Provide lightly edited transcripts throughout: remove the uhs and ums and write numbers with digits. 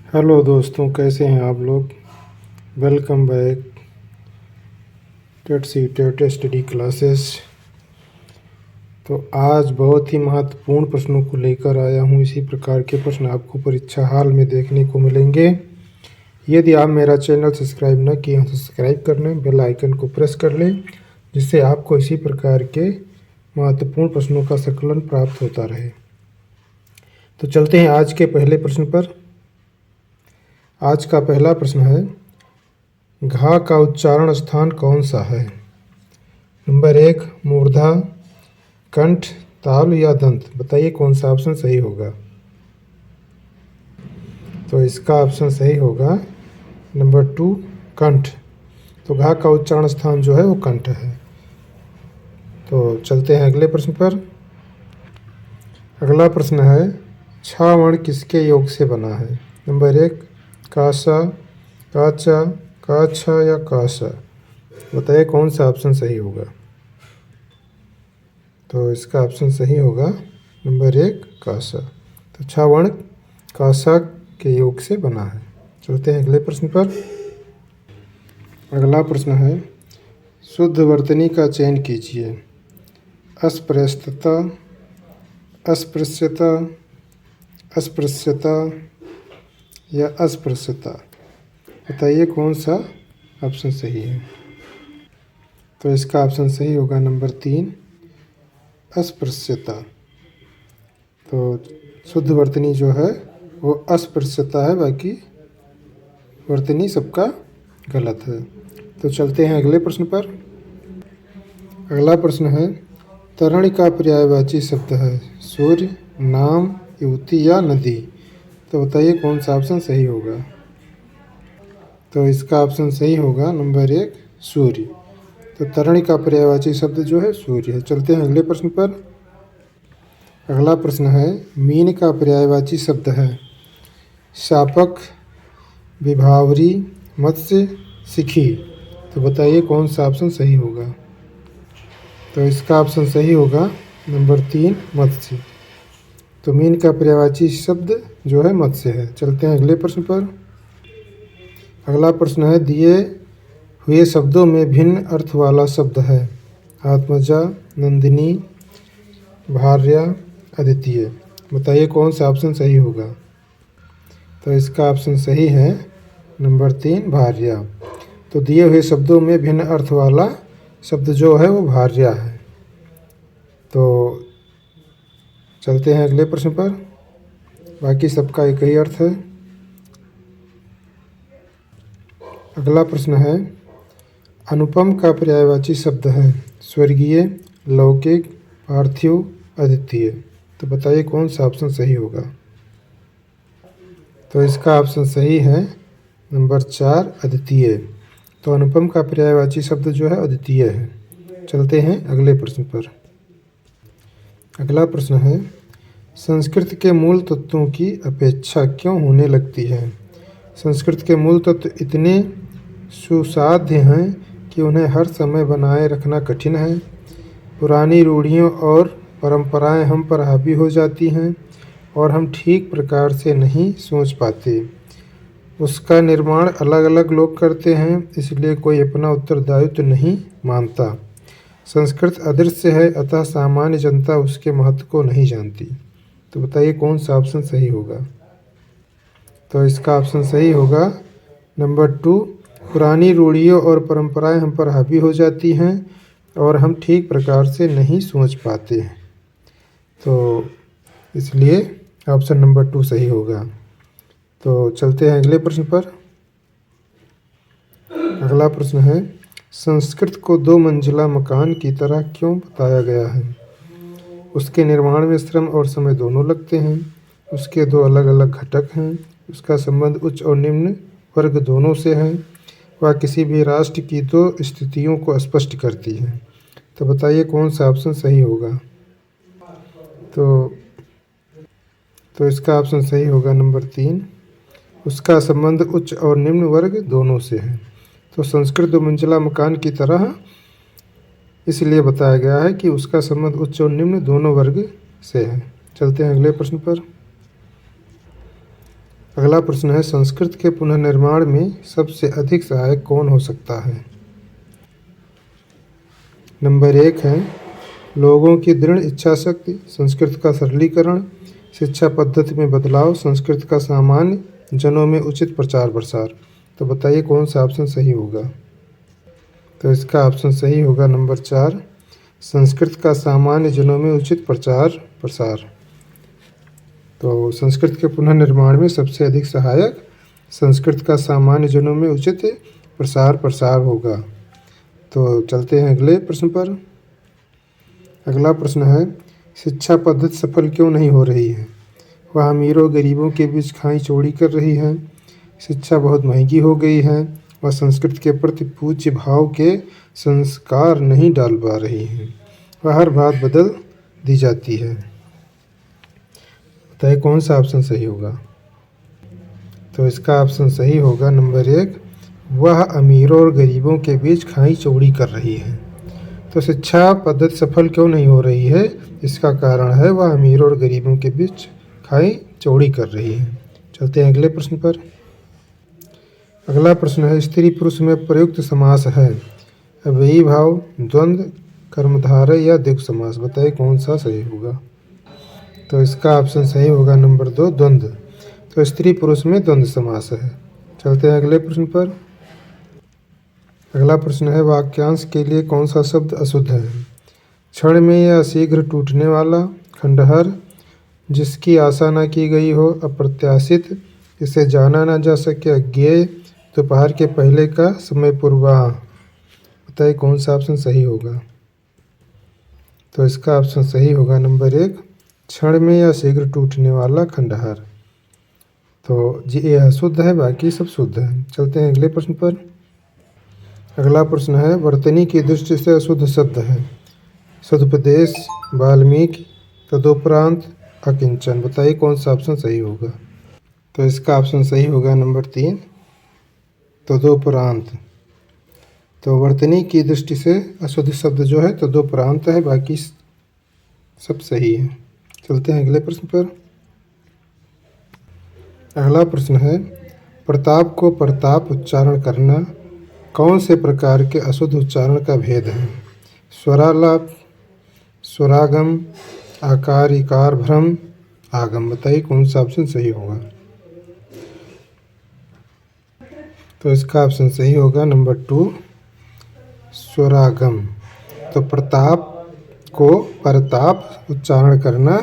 Hello दोस्तों, कैसे हैं आप लोग। Welcome back TET C TET study classes. तो आज बहुत ही महत्वपूर्ण प्रश्नों को लेकर आया हूं। इसी प्रकार के प्रश्न आपको परीक्षा हाल में देखने को मिलेंगे। यदि आप मेरा चैनल सब्सक्राइब न किए हैं तो सब्सक्राइब कर लें, बेल आइकन को प्रेस कर लें, जिससे आपको इसी प्रकार के महत्वपूर्ण प्रश्नों का संकलन प्राप्त होता रहे। तो चलते हैं आज के पहले प्रश्न पर। आज का पहला प्रश्न है, घा का उच्चारण स्थान कौन सा है। नंबर 1 मूर्धा, कंठ, तालु या दंत। बताइए कौन सा ऑप्शन सही होगा। तो इसका ऑप्शन सही होगा नंबर 2 कंठ। तो घा का उच्चारण स्थान जो है वो कंठ है। तो चलते हैं अगले प्रश्न पर। अगला प्रश्न है, छा वर्ण किसके योग से बना है। नंबर 1 कासा, काचा, काछा या कासा। बताइए कौन सा ऑप्शन सही होगा। तो इसका ऑप्शन सही होगा नंबर 1 कासा। तो छा वर्ण कासा के योग से बना है। चलते हैं अगले प्रश्न पर। अगला प्रश्न है, शुद्ध वर्तनी का चयन कीजिए। अस्पृश्यता, अस्पृश्यता, अस्पृश्यता या अस्पृश्यता। बताइए कौन सा ऑप्शन सही है। तो इसका ऑप्शन सही होगा नंबर 3 अस्पृश्यता। तो शुद्ध वर्तनी जो है वो अस्पृश्यता है, बाकी वर्तनी सबका गलत है। तो चलते हैं अगले प्रश्न पर। अगला प्रश्न है, तरण का पर्यायवाची शब्द है सूर्य, नाम, युवती या नदी। तो बताइए कौन सा ऑप्शन सही होगा। तो इसका ऑप्शन सही होगा नंबर 1 सूर्य। तो तरण का पर्यायवाची शब्द जो है सूर्य है। चलते हैं अगले प्रश्न पर। अगला प्रश्न है, मीन का पर्यायवाची शब्द है शापक, विभावरी, मत्स्य, सिखी। तो बताइए कौन सा ऑप्शन सही होगा। तो इसका ऑप्शन सही होगा नंबर 3 मत्स्य। तो मीन का पर्यायवाची शब्द जो है मत्स्य है। चलते हैं अगले प्रश्न पर। अगला प्रश्न है, दिए हुए शब्दों में भिन्न अर्थ वाला शब्द है आत्मजा, नंदिनी, भार्या, अद्वितीय। बताइए कौन सा ऑप्शन सही होगा। तो इसका ऑप्शन सही है नंबर 3 भार्या। तो दिए हुए शब्दों में भिन्न अर्थ वाला शब्द जो है वो भार्या है। तो चलते हैं अगले प्रश्न पर। बाकी सबका एक ही अर्थ है। अगला प्रश्न है, अनुपम का पर्यायवाची शब्द है स्वर्गीय, लौकिक, पार्थिव, अद्वितीय। तो बताइए कौन सा ऑप्शन सही होगा। तो इसका ऑप्शन सही है नंबर 4 अद्वितीय। तो अनुपम का पर्यायवाची शब्द जो है अद्वितीय है। चलते हैं अगले प्रश्न पर। अगला प्रश्न है, संस्कृत के मूल तत्वों की अपेक्षा क्यों होने लगती है। संस्कृत के मूल तत्व इतने सुसाध्य हैं कि उन्हें हर समय बनाए रखना कठिन है। पुरानी रूढ़ियों और परंपराएं हम पर हावी हो जाती हैं और हम ठीक प्रकार से नहीं सोच पाते। उसका निर्माण अलग अलग लोग करते हैं, इसलिए कोई अपना उत्तरदायित्व नहीं मानता। संस्कृत अदृश्य है, अतः सामान्य जनता उसके महत्व को नहीं जानती। तो बताइए कौन सा ऑप्शन सही होगा। तो इसका ऑप्शन सही होगा नंबर 2 पुरानी रूढ़ियों और परंपराएं हम पर हावी हो जाती हैं और हम ठीक प्रकार से नहीं सोच पाते हैं। तो इसलिए ऑप्शन नंबर 2 सही होगा। तो चलते हैं अगले प्रश्न पर। अगला प्रश्न है, संस्कृत को 2 मंजिला मकान की तरह क्यों बताया गया है। उसके निर्माण में श्रम और समय दोनों लगते हैं। उसके 2 अलग अलग घटक हैं। उसका संबंध उच्च और निम्न वर्ग दोनों से है। वह किसी भी राष्ट्र की 2 स्थितियों को स्पष्ट करती है। तो बताइए कौन सा ऑप्शन सही होगा। तो इसका ऑप्शन सही होगा नंबर 3 उसका संबंध उच्च और निम्न वर्ग दोनों से है। तो संस्कृत 2 मंजिला मकान की तरह इसलिए बताया गया है कि उसका संबंध उच्च और निम्न दोनों वर्ग से है। चलते हैं अगले प्रश्न पर। अगला प्रश्न है संस्कृत के पुनर्निर्माण में सबसे अधिक सहायक कौन हो सकता है? नंबर 1 है लोगों की दृढ़ इच्छा शक्ति, संस्कृत का सरलीकरण, शिक्षा पद्धति में बदलाव, संस्कृत का सामान्य जनों में उचित प्रचार प्रसार। तो बताइए कौन सा ऑप्शन सही होगा? तो इसका ऑप्शन सही होगा नंबर 4, संस्कृत का सामान्य जनों में उचित प्रचार प्रसार। तो संस्कृत के पुनर्निर्माण में सबसे अधिक सहायक संस्कृत का सामान्य जनों में उचित प्रसार प्रसार होगा। तो चलते हैं अगले प्रश्न पर। अगला प्रश्न है शिक्षा पद्धति सफल क्यों नहीं हो रही है? वह अमीरों गरीबों के बीच खाई चौड़ी कर रही है, शिक्षा बहुत महंगी हो गई है, वह संस्कृत के प्रति पूज्य भाव के संस्कार नहीं डाल पा रही है, वह हर बात बदल दी जाती है। बताइए कौन सा ऑप्शन सही होगा? तो इसका ऑप्शन सही होगा नंबर 1, वह अमीरों और गरीबों के बीच खाई चौड़ी कर रही है। तो शिक्षा पद्धति सफल क्यों नहीं हो रही है? इसका कारण है वह अमीरों और गरीबों के बीच खाई चौड़ी कर रही है। चलते हैं अगले प्रश्न पर। अगला प्रश्न है स्त्री पुरुष में प्रयुक्त समास है अव्ययी भाव, द्वंद्व, कर्मधारय या द्विगु समास। बताइए कौन सा सही होगा? तो इसका ऑप्शन सही होगा नंबर 2, द्वंद्व। तो स्त्री पुरुष में द्वंद्व समास है। चलते हैं अगले प्रश्न पर। अगला प्रश्न है वाक्यांश के लिए कौन सा शब्द अशुद्ध है? क्षण में या शीघ्र टूटने वाला, खंडहर, जिसकी आशा न की गई हो, अप्रत्याशित, इसे जाना न जा सके, अज्ञेय, दोपहर के पहले का समय पूर्वाह। बताइए कौन सा ऑप्शन सही होगा? तो इसका ऑप्शन सही होगा नंबर 1, क्षण में या शीघ्र टूटने वाला, खंडहर। तो जी ये अशुद्ध है, बाकी सब शुद्ध है। चलते हैं अगले प्रश्न पर। अगला प्रश्न है वर्तनी की दृष्टि से अशुद्ध शब्द है सदुपदेश, वाल्मीकि, तदुपरांत, अकिंचन। बताइए कौन सा ऑप्शन सही होगा? तो इसका ऑप्शन सही होगा नंबर 3, तदुपरांत। तो वर्तनी की दृष्टि से अशुद्ध शब्द जो है तदुपरांत है, बाकी सब सही है। चलते हैं अगले प्रश्न पर। अगला प्रश्न है प्रताप को प्रताप उच्चारण करना कौन से प्रकार के अशुद्ध उच्चारण का भेद है? स्वरालाप, स्वरागम, आकार इकार भ्रम, आगम। बताइए कौन सा ऑप्शन सही होगा? तो इसका ऑप्शन सही होगा नंबर 2, स्वरागम। तो प्रताप को परताप उच्चारण करना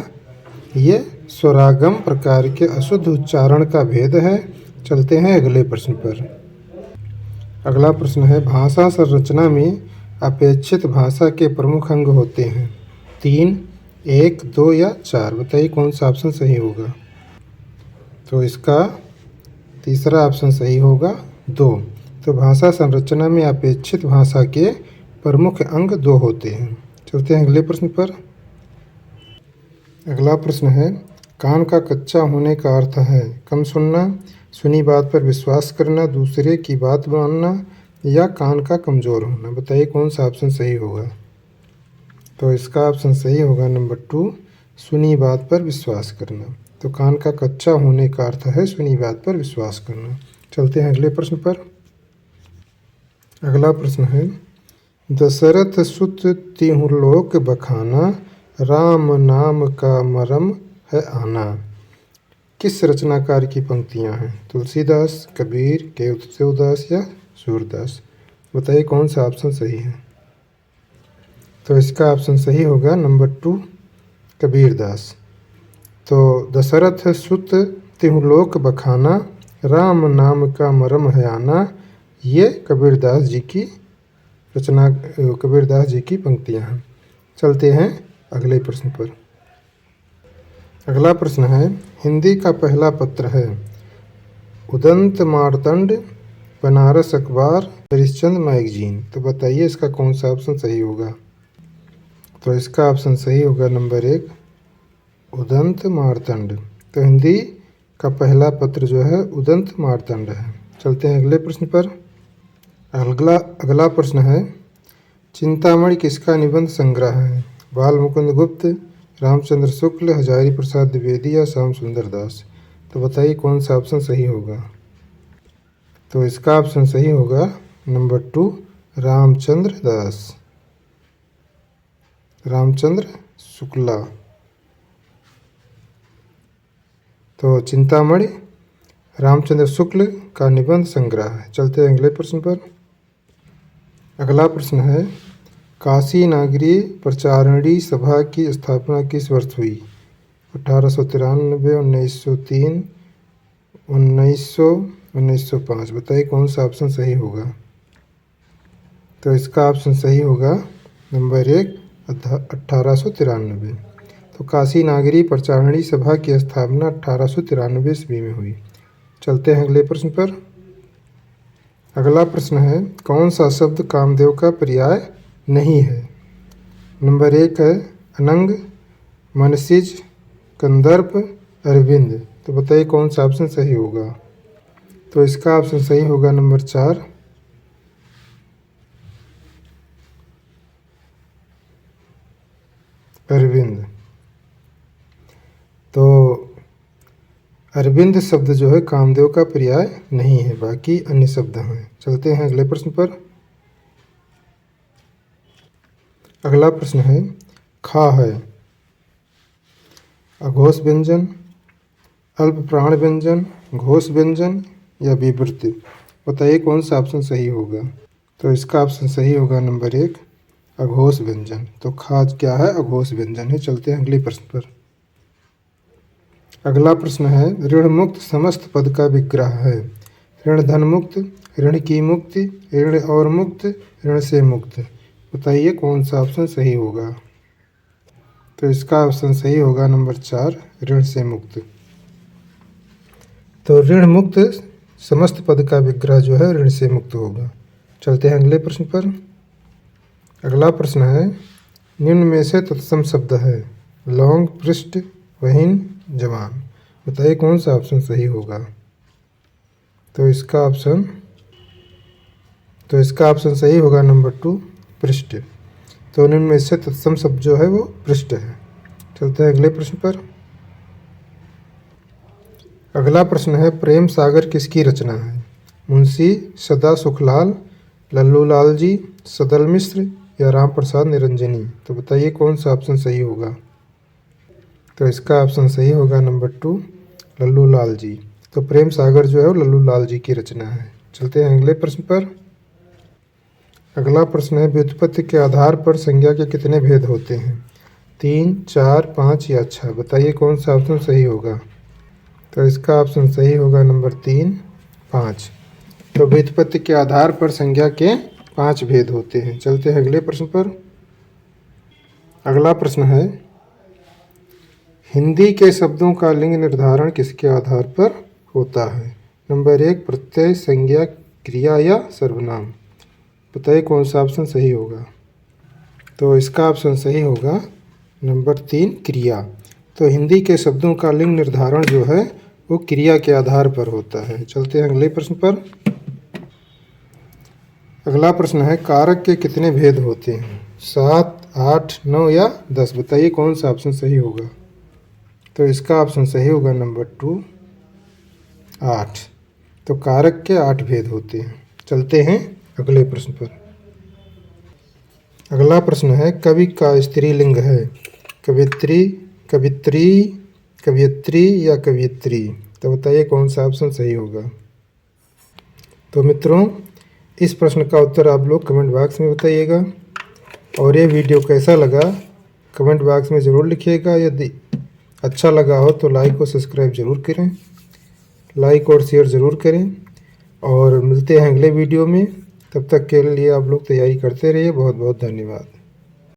ये स्वरागम प्रकार के अशुद्ध उच्चारण का भेद है। चलते हैं अगले प्रश्न पर। अगला प्रश्न है भाषा संरचना में अपेक्षित भाषा के प्रमुख अंग होते हैं 3, 1, 2 या 4। बताइए कौन सा ऑप्शन सही होगा? तो इसका तीसरा ऑप्शन सही होगा 2। तो भाषा संरचना में अपेक्षित भाषा के प्रमुख अंग 2 होते हैं। चलते हैं अगले प्रश्न पर। अगला प्रश्न है कान का कच्चा होने का अर्थ है कम सुनना, सुनी बात पर विश्वास करना, दूसरे की बात मानना या कान का कमज़ोर होना। बताइए कौन सा ऑप्शन सही होगा? तो इसका ऑप्शन सही होगा नंबर 2, सुनी बात पर विश्वास करना। तो कान का कच्चा होने का अर्थ है सुनी बात पर विश्वास करना। चलते हैं अगले प्रश्न पर। अगला प्रश्न है दशरथ सुत तिहु लोक बखाना, राम नाम का मरम है आना। किस रचनाकार की पंक्तियां हैं? तुलसीदास, कबीर, केशवदास या सूरदास। बताइए कौन सा ऑप्शन सही है? तो इसका ऑप्शन सही होगा नंबर 2, कबीरदास। तो दशरथ सुत तिहु लोक बखाना, राम नाम का मरम है आना, ये कबीरदास जी की रचना, कबीरदास जी की पंक्तियां हैं। चलते हैं अगले प्रश्न पर। अगला प्रश्न है हिंदी का पहला पत्र है उदंत मार्तंड, बनारस अखबार, हरिश्चंद्र मैगजीन। तो बताइए इसका कौन सा ऑप्शन सही होगा? तो इसका ऑप्शन सही होगा नंबर 1, उदंत मार्तंड। तो हिंदी का पहला पत्र जो है उदंत मार्तंड है। चलते हैं अगले प्रश्न पर। अगला प्रश्न है चिंतामणि किसका निबंध संग्रह है? बाल मुकुंद गुप्त, रामचंद्र शुक्ल, हजारी प्रसाद द्विवेदी या श्याम सुंदर दास। तो बताइए कौन सा ऑप्शन सही होगा। तो इसका ऑप्शन सही होगा नंबर 2 रामचंद्र दास, रामचंद्र शुक्ला। तो चिंतामणि रामचंद्र शुक्ल का निबंध संग्रह है। चलते हैं अगले प्रश्न पर। अगला प्रश्न है काशी नागरी प्रचारणी सभा की स्थापना किस वर्ष हुई। 1893, 1903, 1900, 1905। बताइए कौन सा ऑप्शन सही होगा। तो इसका ऑप्शन सही होगा नंबर 1 1893। तो काशी नागरी प्रचारणी सभा की स्थापना 1893 ईस्वी में हुई। चलते हैं अगले प्रश्न पर। अगला प्रश्न है कौन सा शब्द कामदेव का पर्याय नहीं है। नंबर 1 है अनंग, मनसिज, कंदर्प, अरविंद। तो बताइए कौन सा ऑप्शन सही होगा। तो इसका ऑप्शन सही होगा नंबर 4 अरविंद। तो अरविंद शब्द जो है कामदेव का पर्याय नहीं है, बाकी अन्य शब्द हैं। चलते हैं अगले प्रश्न पर। अगला प्रश्न है खा है अघोष व्यंजन, अल्प प्राण व्यंजन, घोष व्यंजन या विवृत्ति। बताइए कौन सा ऑप्शन सही होगा। तो इसका ऑप्शन सही होगा नंबर 1 अघोष व्यंजन। तो खाज क्या है, अघोष व्यंजन है। चलते हैं अगले प्रश्न पर। अगला प्रश्न है ऋण मुक्त समस्त पद का विग्रह है। ऋण धन मुक्त, ऋण की मुक्ति, ऋण और मुक्त, ऋण से मुक्त। बताइए कौन सा ऑप्शन सही होगा। तो इसका ऑप्शन सही होगा नंबर 4 ऋण से मुक्त। तो ऋण मुक्त समस्त पद का विग्रह जो है ऋण से मुक्त होगा। चलते हैं अगले प्रश्न पर। अगला प्रश्न है निम्न में से तत्सम शब्द है लौंग, पृष्ठ, वहीन, जवान। बताइए कौन सा ऑप्शन सही होगा। तो इसका ऑप्शन सही होगा नंबर 2 पृष्ठ। तो निम्न में से तत्सम शब्द जो है वो पृष्ठ है। चलते हैं अगले प्रश्न पर। अगला प्रश्न है प्रेम सागर किसकी रचना है। मुंशी सदा सुखलाल, लल्लू लाल जी, सदल मिश्र या राम प्रसाद निरंजनी। तो बताइए कौन सा ऑप्शन सही होगा। तो इसका ऑप्शन सही होगा नंबर 2 लल्लू लाल जी। तो प्रेम सागर जो है वो लल्लू लाल जी की रचना है। चलते हैं अगले प्रश्न पर। अगला प्रश्न है व्युत्पत्ति के आधार पर संज्ञा के कितने भेद होते हैं। 3, 4, 5 या 6। बताइए कौन सा ऑप्शन सही होगा। तो इसका ऑप्शन सही होगा नंबर 3, 5। तो व्युत्पत्ति के आधार पर संज्ञा के 5 भेद होते हैं। चलते हैं अगले प्रश्न पर। अगला प्रश्न है हिंदी के शब्दों का लिंग निर्धारण किसके आधार पर होता है। नंबर 1 प्रत्यय, संज्ञा, क्रिया या सर्वनाम। बताइए कौन सा ऑप्शन सही होगा। तो इसका ऑप्शन सही होगा नंबर 3 क्रिया। तो हिंदी के शब्दों का लिंग निर्धारण जो है वो क्रिया के आधार पर होता है। चलते हैं अगले प्रश्न पर। अगला प्रश्न है कारक के कितने भेद होते हैं। 7, 8, 9 या 10। बताइए कौन सा ऑप्शन सही होगा। तो इसका ऑप्शन सही होगा नंबर 2 8। तो कारक के 8 भेद होते हैं। चलते हैं अगले प्रश्न पर। अगला प्रश्न है कवि का स्त्रीलिंग है कवित्री, कवित्री, कवियत्री या कवियत्री। तो बताइए कौन सा ऑप्शन सही होगा। तो मित्रों इस प्रश्न का उत्तर आप लोग कमेंट बॉक्स में बताइएगा। और ये वीडियो कैसा लगा कमेंट बॉक्स में ज़रूर लिखिएगा। यदि अच्छा लगा हो तो लाइक और सब्सक्राइब ज़रूर करें, लाइक और शेयर ज़रूर करें। और मिलते हैं अगले वीडियो में। तब तक के लिए आप लोग तैयारी करते रहिए। बहुत बहुत धन्यवाद।